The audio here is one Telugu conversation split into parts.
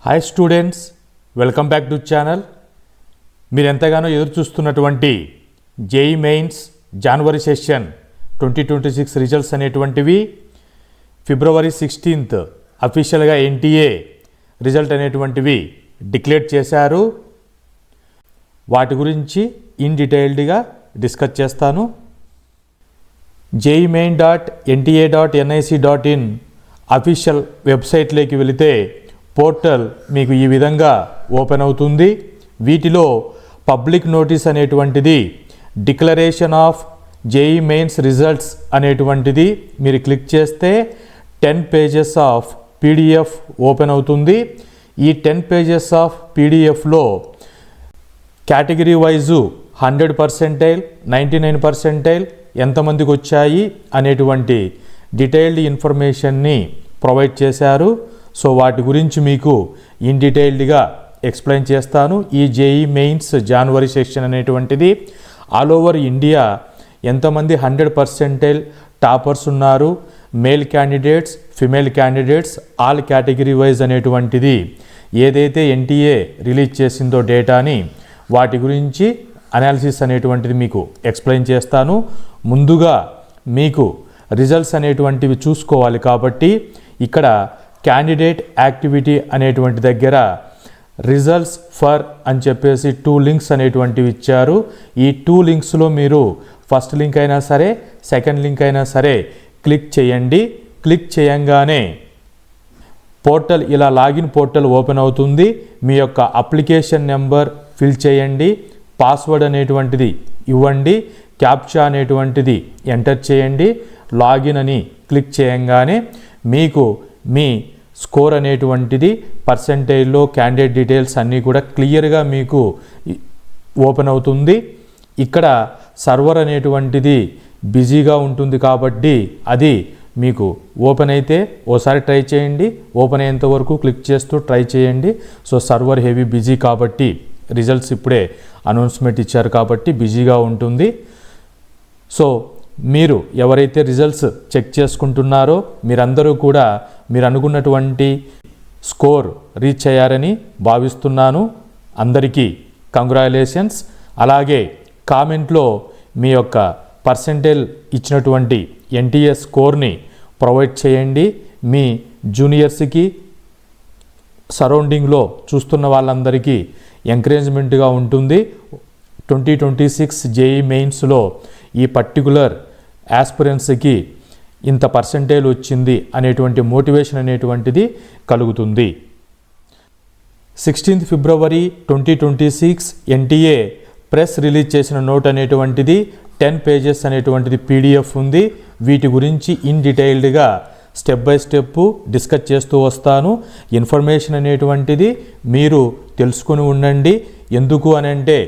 Hi students, welcome back to channel. మీరు ఎంతగానో ఎదురు చూస్తున్నటువంటి జేఈ మెయిన్స్ జనవరి సెషన్ 2026 రిజల్ట్స్ అనేటువంటివి ఫిబ్రవరి 16th అఫీషియల్గా ఎన్టీఏ రిజల్ట్ అనేటువంటివి డిక్లేర్ చేశారు. వాటి గురించి ఇన్ డీటెయిల్డ్గా డిస్కస్ చేస్తాను. jemain.nta.nic.in అఫీషియల్ వెబ్సైట్లోకి వెళితే పోర్టల్ మీకు ఈ విధంగా ఓపెన్ అవుతుంది. వీటిలో పబ్లిక్ నోటీస్ అనేటువంటిది declaration of JEE mains results అనేటువంటిది మీరు క్లిక్ చేస్తే 10 pages ఆఫ్ పీడిఎఫ్ ఓపెన్ అవుతుంది. ఈ 10 pages ఆఫ్ పీడిఎఫ్లో కేటగిరీ వైజు 100%, 99% ఎంతమందికి వచ్చాయి అనేటువంటి డీటెయిల్డ్ ఇన్ఫర్మేషన్ని ప్రొవైడ్ చేశారు. సో వాటి గురించి మీకు ఇన్ డీటెయిల్డ్గా ఎక్స్ప్లెయిన్ చేస్తాను. ఈ జేఈ మెయిన్స్ జనవరి సెషన్ అనేటువంటిది ఆల్ ఓవర్ ఇండియా ఎంతమంది 100% టాపర్స్ ఉన్నారు, male candidates, female candidates, all category wise అనేటువంటిది ఏదైతే ఎన్టీఏ రిలీజ్ చేసిందో డేటాని వాటి గురించి అనాలిసిస్ అనేటువంటిది మీకు ఎక్స్ప్లెయిన్ చేస్తాను. ముందుగా మీకు రిజల్ట్స్ అనేటువంటివి చూసుకోవాలి కాబట్టి ఇక్కడ క్యాండిడేట్ యాక్టివిటీ అనేటువంటి దగ్గర రిజల్ట్స్ ఫర్ అని చెప్పేసి 2 లింక్స్ అనేటువంటివి ఇచ్చారు. ఈ 2 లింక్స్లో మీరు ఫస్ట్ లింక్ అయినా సరే, సెకండ్ లింక్ అయినా సరే క్లిక్ చేయండి. క్లిక్ చేయంగానే పోర్టల్ ఇలా లాగిన్ పోర్టల్ ఓపెన్ అవుతుంది. మీ యొక్క అప్లికేషన్ నెంబర్ ఫిల్ చేయండి, పాస్వర్డ్ అనేటువంటిది ఇవ్వండి, క్యాప్చా అనేటువంటిది ఎంటర్ చేయండి. లాగిన్ అని క్లిక్ చేయంగానే మీకు మీ స్కోర్ అనేటువంటిది పర్సెంటేజ్లో క్యాండిడేట్ డీటెయిల్స్ అన్నీ కూడా క్లియర్గా మీకు ఓపెన్ అవుతుంది. ఇక్కడ సర్వర్ అనేటువంటిది బిజీగా ఉంటుంది కాబట్టి అది మీకు ఓపెన్ అయితే ఓసారి ట్రై చేయండి. ఓపెన్ అయ్యేంత వరకు క్లిక్ చేస్తూ ట్రై చేయండి. సో సర్వర్ హెవీ బిజీ కాబట్టి రిజల్ట్స్ ఇప్పుడే అనౌన్స్మెంట్ ఇచ్చారు కాబట్టి బిజీగా ఉంటుంది. సో మీరు ఎవరైతే రిజల్ట్స్ చెక్ చేసుకుంటున్నారో మీరందరూ కూడా మీరు అనుకున్నటువంటి స్కోర్ రీచ్ అయ్యారని భావిస్తున్నాను. అందరికీ కంగ్రాచులేషన్స్. అలాగే కామెంట్లో మీ యొక్క పర్సెంటేజ్ ఇచ్చినటువంటి ఎన్టీఏ స్కోర్ని ప్రొవైడ్ చేయండి. మీ జూనియర్స్కి సరౌండింగ్లో చూస్తున్న వాళ్ళందరికీ ఎంకరేజ్మెంట్గా ఉంటుంది. 2026 జేఈ మెయిన్స్లో ఈ పర్టికులర్ యాస్పిరెంట్స్కి ఇంత పర్సెంటేజ్ వచ్చింది అనేటువంటి మోటివేషన్ అనేటువంటిది కలుగుతుంది. 16th ఫిబ్రవరి 2026 ఎన్టీఏ ప్రెస్ రిలీజ్ చేసిన నోట్ అనేటువంటిది 10 pages అనేటువంటిది పీడిఎఫ్ ఉంది. వీటి గురించి ఇన్ డీటెయిల్డ్గా స్టెప్ బై స్టెప్ డిస్కస్ చేస్తూ వస్తాను. ఇన్ఫర్మేషన్ అనేటువంటిది మీరు తెలుసుకొని ఉండండి. ఎందుకు అనంటే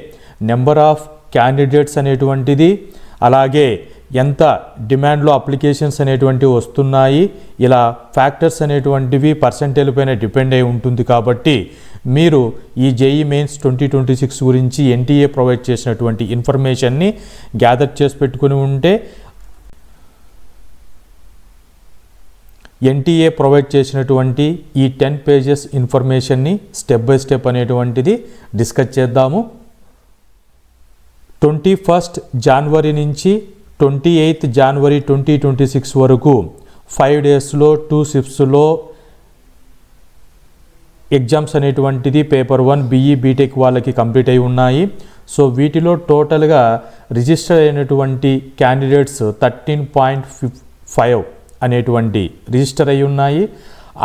నెంబర్ ఆఫ్ క్యాండిడేట్స్ అనేటువంటిది, అలాగే ఎంత డిమాండ్లో అప్లికేషన్స్ అనేటువంటివి వస్తున్నాయి, ఇలా ఫ్యాక్టర్స్ అనేటువంటివి పర్సెంటేజ్ పైన డిపెండ్ అయి ఉంటుంది. కాబట్టి మీరు ఈ జేఈ మెయిన్స్ 2026 గురించి ఎన్టీఏ ప్రొవైడ్ చేసినటువంటి ఇన్ఫర్మేషన్ని గ్యాదర్ చేసి పెట్టుకుని ఉంటే ఎన్టీఏ ప్రొవైడ్ చేసినటువంటి ఈ 10 pages ఇన్ఫర్మేషన్ని స్టెప్ బై స్టెప్ అనేటువంటిది డిస్కస్ చేద్దాము. 21st జనవరి నుంచి 28th జనవరి 2026 వరకు 5 daysలో 2 shiftsలో ఎగ్జామ్స్ అనేటువంటిది పేపర్ 1 బీఈ బీటెక్ వాళ్ళకి కంప్లీట్ అయి ఉన్నాయి. సో వీటిలో టోటల్గా రిజిస్టర్ అయినటువంటి క్యాండిడేట్స్ 13.5 అనేటువంటి రిజిస్టర్ అయి ఉన్నాయి.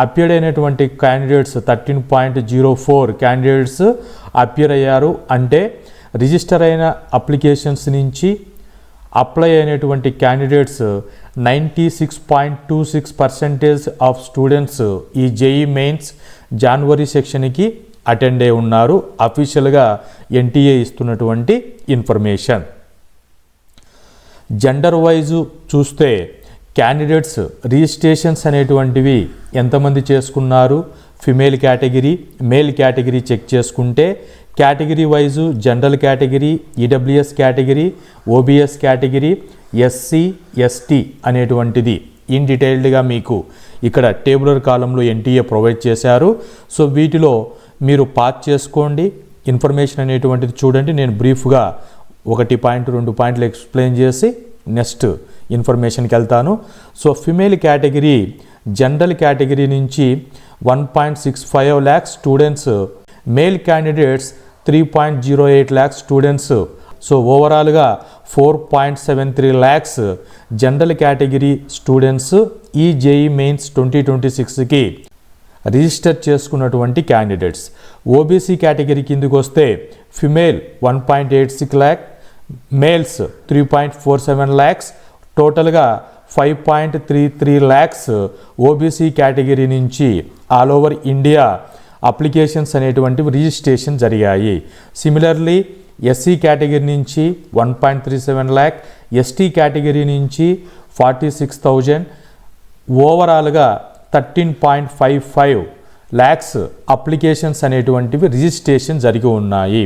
అపియర్ అయినటువంటి క్యాండిడేట్స్ 13.04 క్యాండిడేట్స్ అపియర్ అయ్యారు. అంటే రిజిస్టర్ అయిన అప్లికేషన్స్ నుంచి అప్లై అయినటువంటి క్యాండిడేట్స్ 96.26% ఆఫ్ స్టూడెంట్స్ ఈ జేఈ మెయిన్స్ జనవరి సెక్షన్కి అటెండ్ అయి ఉన్నారు. అఫీషియల్గా ఎన్టీఏ ఇస్తున్నటువంటి ఇన్ఫర్మేషన్. జెండర్ వైజు చూస్తే క్యాండిడేట్స్ రిజిస్ట్రేషన్స్ అనేటువంటివి ఎంతమంది చేసుకున్నారు, female category, male category check చేసుకుంటే category wise general category, EWS category, OBC category, SC, ST అనేటువంటిది ఇన్ డీటెయిల్డ్గా మీకు ఇక్కడ టేబులర్ కాలంలో ఎన్టీఏ ప్రొవైడ్ చేశారు. సో వీటిలో మీరు పాస్ చేసుకోండి. ఇన్ఫర్మేషన్ అనేటువంటిది చూడండి. నేను బ్రీఫ్గా 1.2 పాయింట్లు ఎక్స్ప్లెయిన్ చేసి నెక్స్ట్ ఇన్ఫర్మేషన్కి వెళ్తాను. So female category general category నుంచి 1.65 lakhs students, male candidates 3.08 lakhs students. So ఓవరాల్గా 4.73 ల్యాక్స్ జనరల్ కేటగిరీ స్టూడెంట్స్ ఈ జేఈ మెయిన్స్ 2026కి రిజిస్టర్ చేసుకున్నటువంటి క్యాండిడేట్స్. ఓబీసీ కేటగిరీ కిందకి వస్తే ఫిమేల్ 1.86 ల్యాక్, మేల్స్ 3.47 ల్యాక్స్, టోటల్గా 5.33 ల్యాక్స్ ఓబీసీ కేటగిరీ నుంచి ఆల్ ఓవర్ ఇండియా అప్లికేషన్స్ అనేటువంటివి రిజిస్ట్రేషన్ జరిగాయి. సిమిలర్లీ ఎస్సీ కేటగిరీ నుంచి 1.37 ల్యాక్, ఎస్టీ కేటగిరీ నుంచి 46,000, ఓవరాల్గా 13.55 ల్యాక్స్ అప్లికేషన్స్ అనేటువంటివి రిజిస్ట్రేషన్ జరిగి ఉన్నాయి.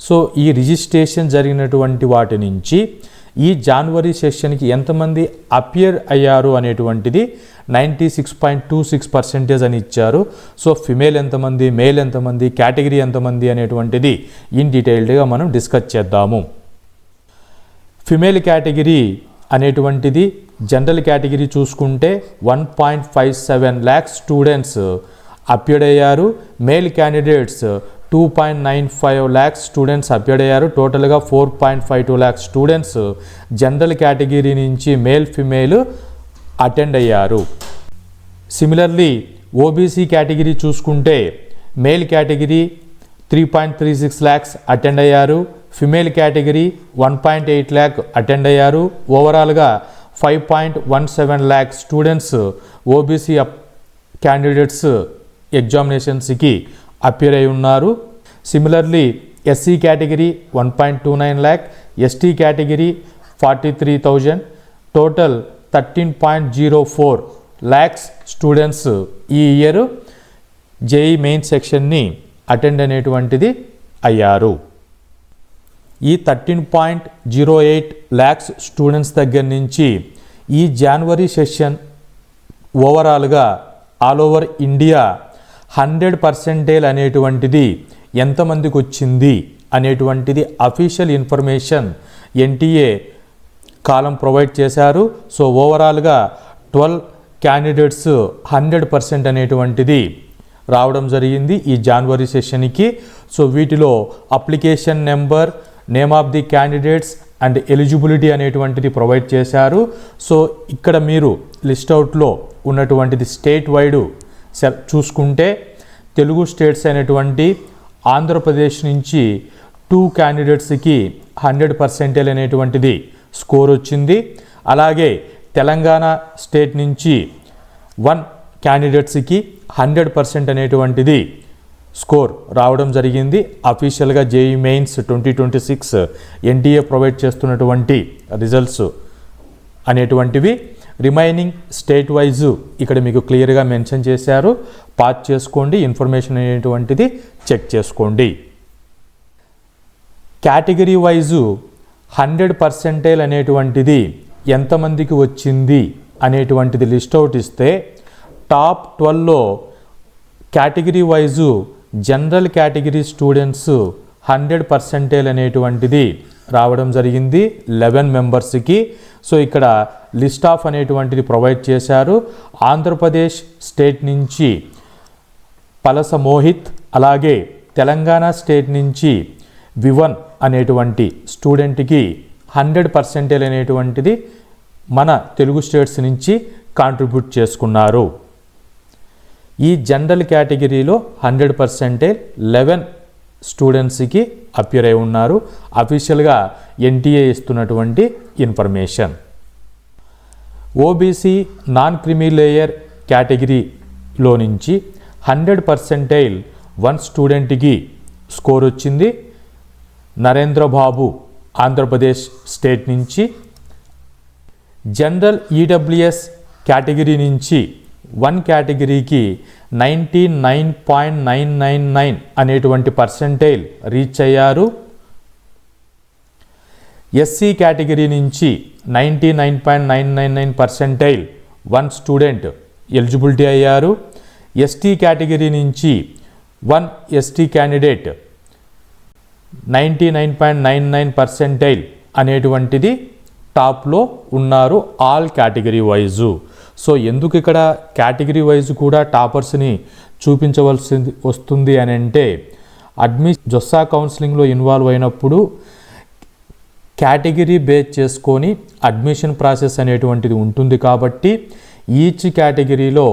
సో ఈ రిజిస్ట్రేషన్ జరిగినటువంటి వాటి నుంచి ఈ జనవరి సెషన్కి ఎంతమంది అపియర్ అయ్యారు అనేటువంటిది 96.26% అని ఇచ్చారు. సో ఫిమేల్ ఎంతమంది, మేల్ ఎంతమంది, కేటగిరీ ఎంతమంది అనేటువంటిది ఇన్ డీటెయిల్డ్గా మనం డిస్కస్ చేద్దాము. ఫిమేల్ కేటగిరీ అనేటువంటిది జనరల్ కేటగిరీ చూసుకుంటే 1.57 ల్యాక్స్ స్టూడెంట్స్ అపియర్డ్ అయ్యారు. Male candidates 2.95 lakhs students appeared అయ్యారు. టోటల్గా 4.52 ల్యాక్స్ స్టూడెంట్స్ జనరల్ కేటగిరీ నుంచి మేల్ ఫిమేల్ అటెండ్ అయ్యారు. సిమిలర్లీ ఓబీసీ కేటగిరీ చూసుకుంటే మేల్ కేటగిరీ 3.36 ల్యాక్స్ అటెండ్ అయ్యారు. ఫిమేల్ కేటగిరీ 1.8 ల్యాక్ అటెండ్ అయ్యారు. ఓవరాల్గా 5.17 ల్యాక్ స్టూడెంట్స్ ఓబీసీ క్యాండిడేట్స్ ఎగ్జామినేషన్స్కి అపియర్ అయి ఉన్నారు. Similarly SC category 1.29 lakh, ST category 43,000, total 13.04 lakhs students ఈ ఇయర్ జేఈ మెయిన్ సెక్షన్ని అటెండ్ అనేటువంటిది అయ్యారు. ఈ 13.08 ల్యాక్స్ స్టూడెంట్స్ దగ్గర నుంచి ఈ జనవరి సెషన్ ఓవరాల్గా ఆల్ ఓవర్ ఇండియా 100% అనేటువంటిది ఎంతమందికి వచ్చింది అనేటువంటిది అఫీషియల్ ఇన్ఫర్మేషన్ ఎన్టీఏ కాలం ప్రొవైడ్ చేశారు. సో ఓవరాల్గా 12 క్యాండిడేట్స్ 100% అనేటువంటిది రావడం జరిగింది ఈ జనవరి సెషన్కి. సో వీటిలో application number, name of the candidates and eligibility అనేటువంటిది ప్రొవైడ్ చేశారు. సో ఇక్కడ మీరు లిస్ట్ అవుట్లో ఉన్నటువంటిది స్టేట్ వైడ్ చూసుకుంటే తెలుగు స్టేట్స్ అయినటువంటి ఆంధ్రప్రదేశ్ నుంచి 2 క్యాండిడేట్స్కి 100% అనేటువంటిది స్కోర్ వచ్చింది. అలాగే తెలంగాణ స్టేట్ నుంచి 1 క్యాండిడేట్స్కి 100% అనేటువంటిది స్కోర్ రావడం జరిగింది. అఫీషియల్గా జేఈ మెయిన్స్ 2026 ఎన్టీఏ ప్రొవైడ్ చేస్తున్నటువంటి రిజల్ట్స్ అనేటువంటివి. రిమైనింగ్ స్టేట్ వైజ్ ఇక్కడ మీకు క్లియర్గా మెన్షన్ చేశారు. పాస్ చేసుకోండి, ఇన్ఫర్మేషన్ అనేటువంటిది చెక్ చేసుకోండి. కేటగిరీ వైజు 100% అనేటువంటిది ఎంతమందికి వచ్చింది అనేటువంటిది లిస్ట్ అవుట్ ఇస్తే టాప్ 12లో category wise general category students 100% అనేటువంటిది రావడం జరిగింది 11 మెంబర్స్కి. సో ఇక్కడ లిస్ట్ ఆఫ్ అనేటువంటిది ప్రొవైడ్ చేశారు. ఆంధ్రప్రదేశ్ స్టేట్ నుంచి పలస మోహిత్, అలాగే తెలంగాణ స్టేట్ నుంచి వివన్ అనేటువంటి స్టూడెంట్కి 100% అనేటువంటిది మన తెలుగు స్టేట్స్ నుంచి కాంట్రిబ్యూట్ చేసుకున్నారు. ఈ జనరల్ కేటగిరీలో 100% 11 స్టూడెంట్స్కి అపియర్ అయి ఉన్నారు. అఫీషియల్గా ఎన్టీఏ ఇస్తున్నటువంటి information. OBC non creamy layer కేటగిరీలో నుంచి 100% 1 స్టూడెంట్కి స్కోర్ వచ్చింది. నరేంద్ర బాబు ఆంధ్రప్రదేశ్ స్టేట్ నుంచి. జనరల్ ఈడబ్ల్యూఎస్ కేటగిరీ నుంచి 1 కేటగిరీకి 99.999 అనేటువంటి పర్సెంటైల్ రీచ్ అయ్యారు. ఎస్సీ కేటగిరీ నుంచి 99.999 పర్సెంటైల్ 1 స్టూడెంట్ ఎలిజిబిలిటీ అయ్యారు. ఎస్టీ కేటగిరీ నుంచి 1 ఎస్టీ క్యాండిడేట్ 99.99% అనేటువంటిది టాప్లో ఉన్నారు ఆల్ కేటగిరీ వైజు. సో ఎందుకు ఇక్కడ కేటగిరీ వైజ్ కూడా టాపర్స్ని చూపించవలసి వస్తుంది అని అంటే జొస్సా కౌన్సిలింగ్లో ఇన్వాల్వ్ అయినప్పుడు కేటగిరీ బేస్ చేసుకొని అడ్మిషన్ ప్రాసెస్ అనేటువంటిది ఉంటుంది కాబట్టి ఈచ్ కేటగిరీలో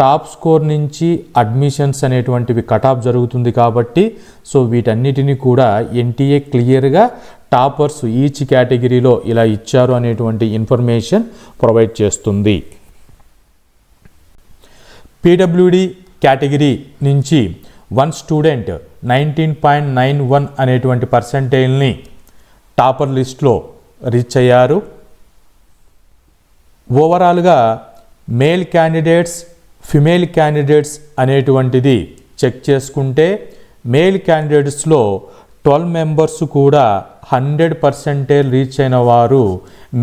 టాప్ స్కోర్ నుంచి అడ్మిషన్స్ అనేటువంటివి కటాఫ్ జరుగుతుంది కాబట్టి సో వీటన్నిటిని కూడా ఎన్టీఏ క్లియర్గా టాపర్స్ ఈచ్ కేటగిరీలో ఇలా ఇచ్చారు అనేటువంటి ఇన్ఫర్మేషన్ ప్రొవైడ్ చేస్తుంది. పీడబ్ల్యూడి కేటగిరీ నుంచి 1 స్టూడెంట్ 19.91 అనేటువంటి పర్సంటేజ్ని టాపర్ లిస్ట్లో రీచ్ అయ్యారు. ఓవరాల్గా మేల్ క్యాండిడేట్స్ ఫిమేల్ క్యాండిడేట్స్ అనేటువంటిది చెక్ చేసుకుంటే మేల్ క్యాండిడేట్స్లో 12 మెంబర్స్ కూడా 100% రీచ్ అయిన వారు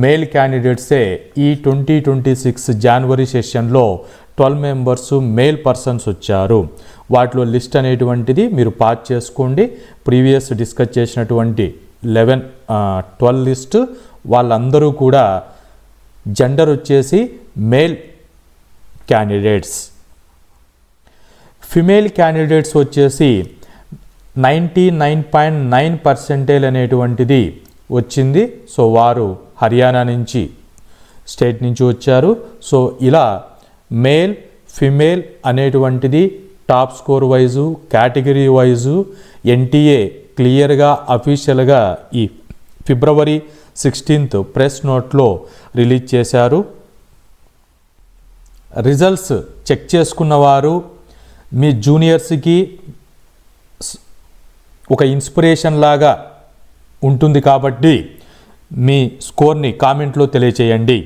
మేల్ క్యాండిడేట్సే. ఈ 2026 జనవరి సెషన్లో 12 మెంబర్స్ మేల్ పర్సన్స్ వచ్చారు. వాటిలో లిస్ట్ అనేటువంటిది మీరు పాస్ చేసుకోండి. ప్రీవియస్ డిస్కస్ చేసినటువంటి 12 లిస్ట్ వాళ్ళందరూ కూడా జెండర్ వచ్చేసి మేల్ క్యాండిడేట్స్. ఫిమేల్ క్యాండిడేట్స్ వచ్చేసి 99.9% అనేటువంటిది వచ్చింది. సో వారు హర్యానా నుంచి స్టేట్ నుంచి వచ్చారు. సో ఇలా మేల్ ఫిమేల్ అనేటువంటిది top score wise category wise NTA క్లియర్గా అఫీషియల్గా ఈ ఫిబ్రవరి 16th ప్రెస్ నోట్లో రిలీజ్ చేశారు. రిజల్ట్స్ చెక్ చేసుకున్నవారు మీ జూనియర్స్కి ఒక ఇన్స్పిరేషన్ లాగా ఉంటుంది కాబట్టి మీ స్కోర్ని కామెంట్లో తెలియచేయండి.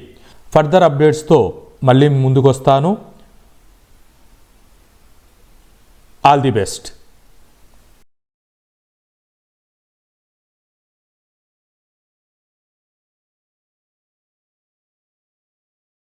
ఫర్దర్ అప్డేట్స్తో మళ్ళీ ముందుకు వస్తాను. All the best.